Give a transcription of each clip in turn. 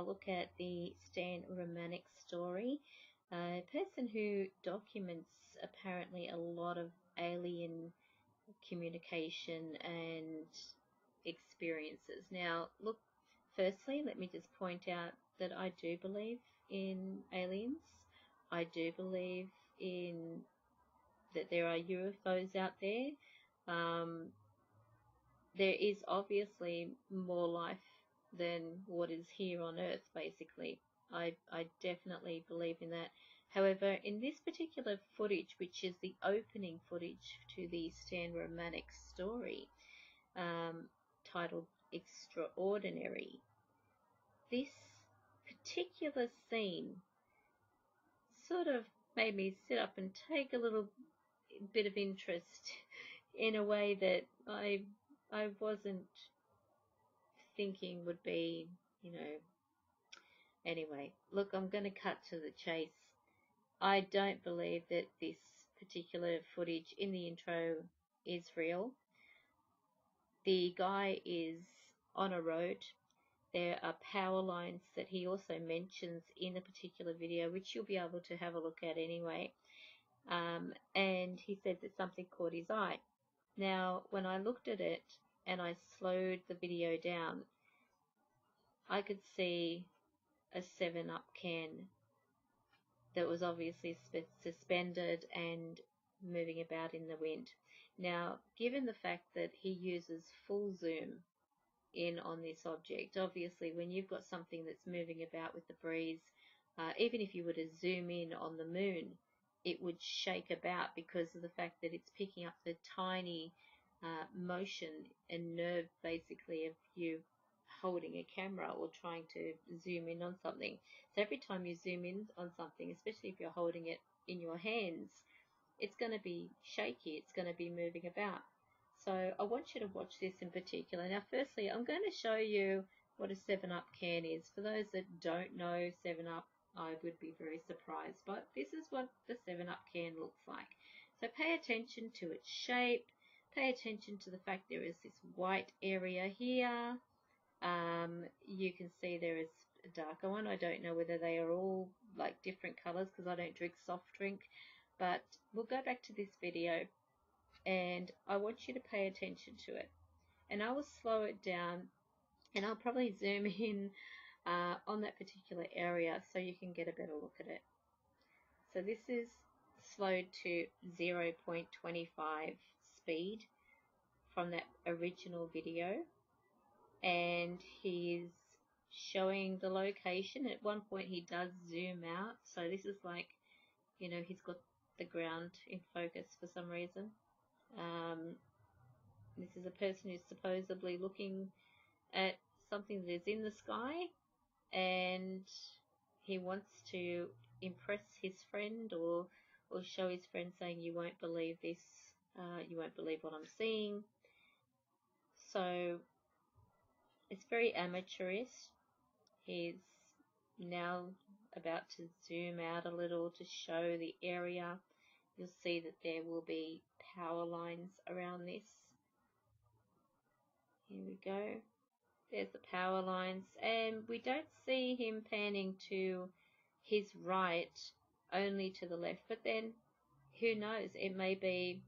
look at the Stan Romanek story, a person who documents apparently a lot of alien communication and experiences. Now, look, firstly, let me just point out that I do believe in aliens. I do believe in that there are UFOs out there. There is obviously more life than what is here on Earth, basically. I definitely believe in that. However, in this particular footage, which is the opening footage to the Stan Romanek story, titled Extraordinary, this particular scene sort of made me sit up and take a little bit of interest in a way that I wasn't thinking would be, Anyway, look, I'm going to cut to the chase. I don't believe that this particular footage in the intro is real. The guy is on a road. There are power lines that he also mentions in a particular video, which you'll be able to have a look at anyway. And he said that something caught his eye. Now, when I looked at it and I slowed the video down, I could see a 7-Up can that was obviously suspended and moving about in the wind. Now, given the fact that he uses full zoom in on this object, obviously when you've got something that's moving about with the breeze, even if you were to zoom in on the moon, it would shake about because of the fact that it's picking up the tiny motion and nerve basically of you holding a camera or trying to zoom in on something. So every time you zoom in on something, especially if you're holding it in your hands, it's going to be shaky, it's going to be moving about. So I want you to watch this in particular. Now firstly, I'm going to show you what a 7-Up can is. For those that don't know 7-Up, I would be very surprised, but this is what the 7-Up can looks like. So pay attention to its shape, pay attention to the fact there is this white area here. You can see there is a darker one. I don't know whether they are all like different colors because I don't drink soft drink, but we'll go back to this video and I want you to pay attention to it, and I will slow it down and I'll probably zoom in on that particular area so you can get a better look at it. So this is slowed to 0.25 speed from that original video, and he's showing the location. At one point he does zoom out, so this is like, he's got the ground in focus for some reason. This is a person who's supposedly looking at something that is in the sky, and he wants to impress his friend or show his friend, saying, you won't believe this, you won't believe what I'm seeing. So it's very amateurish. He's now about to zoom out a little to show the area. You'll see that there will be power lines around this. Here we go. There's the power lines, and we don't see him panning to his right, only to the left, but then who knows, it may be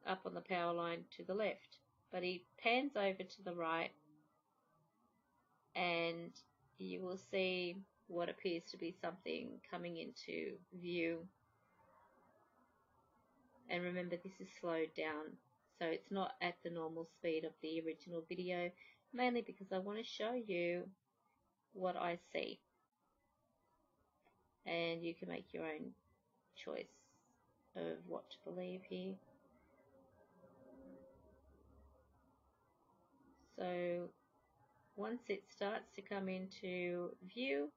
up on the power line to the left. But he pans over to the right and you will see what appears to be something coming into view. And remember, this is slowed down, so it's not at the normal speed of the original video, mainly because I want to show you what I see, and you can make your own choice of what to believe here. So once it starts to come into view,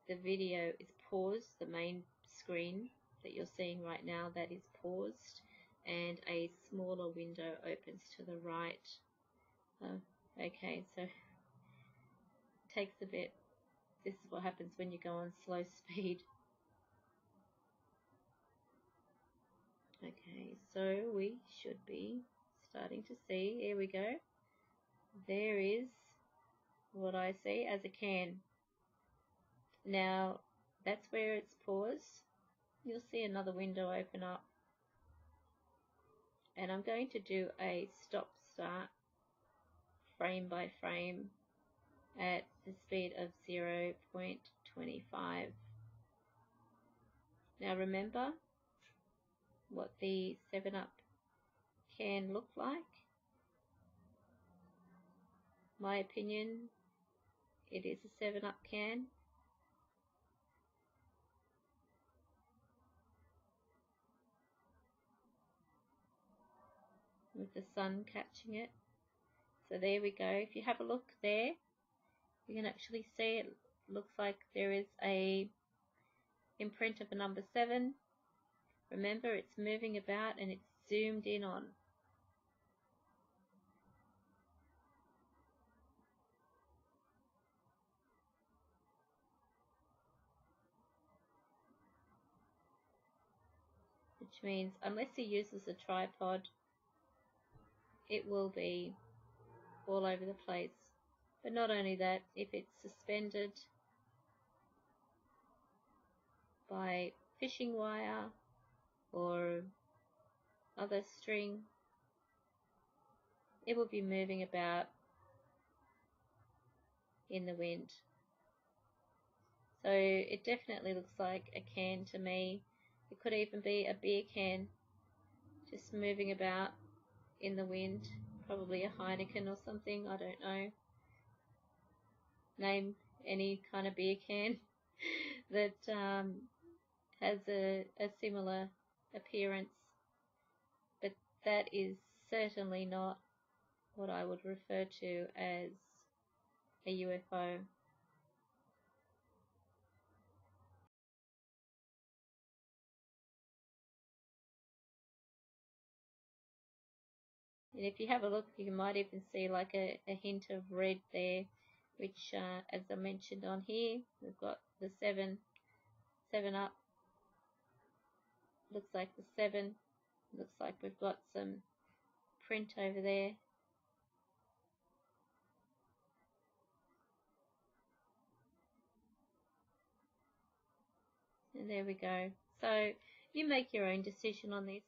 the video is paused. The main screen that you're seeing right now, that is paused, and a smaller window opens to the right. Okay, so it takes a bit. This is what happens when you go on slow speed. Okay, so we should be starting to see. Here we go. There is what I see as a can. Now, that's where it's paused. You'll see another window open up. And I'm going to do a stop-start frame by frame at the speed of 0.25. Now remember what the 7-Up can look like. My opinion, it is a 7-Up can. With the sun catching it. So there we go. If you have a look there, you can actually see it looks like there is a imprint of a number 7. Remember, it's moving about and it's zoomed in on. Which means unless he uses a tripod, it will be all over the place. But not only that, if it's suspended by fishing wire or other string, it will be moving about in the wind. So it definitely looks like a can to me. It could even be a beer can just moving about in the wind. Probably a Heineken or something, I don't know. Name any kind of beer can that has a similar appearance. But that is certainly not what I would refer to as a UFO. And if you have a look, you might even see like a hint of red there, which, as I mentioned on here, we've got the 7-Up. Looks like the 7. Looks like we've got some print over there. And there we go. So you make your own decision on this.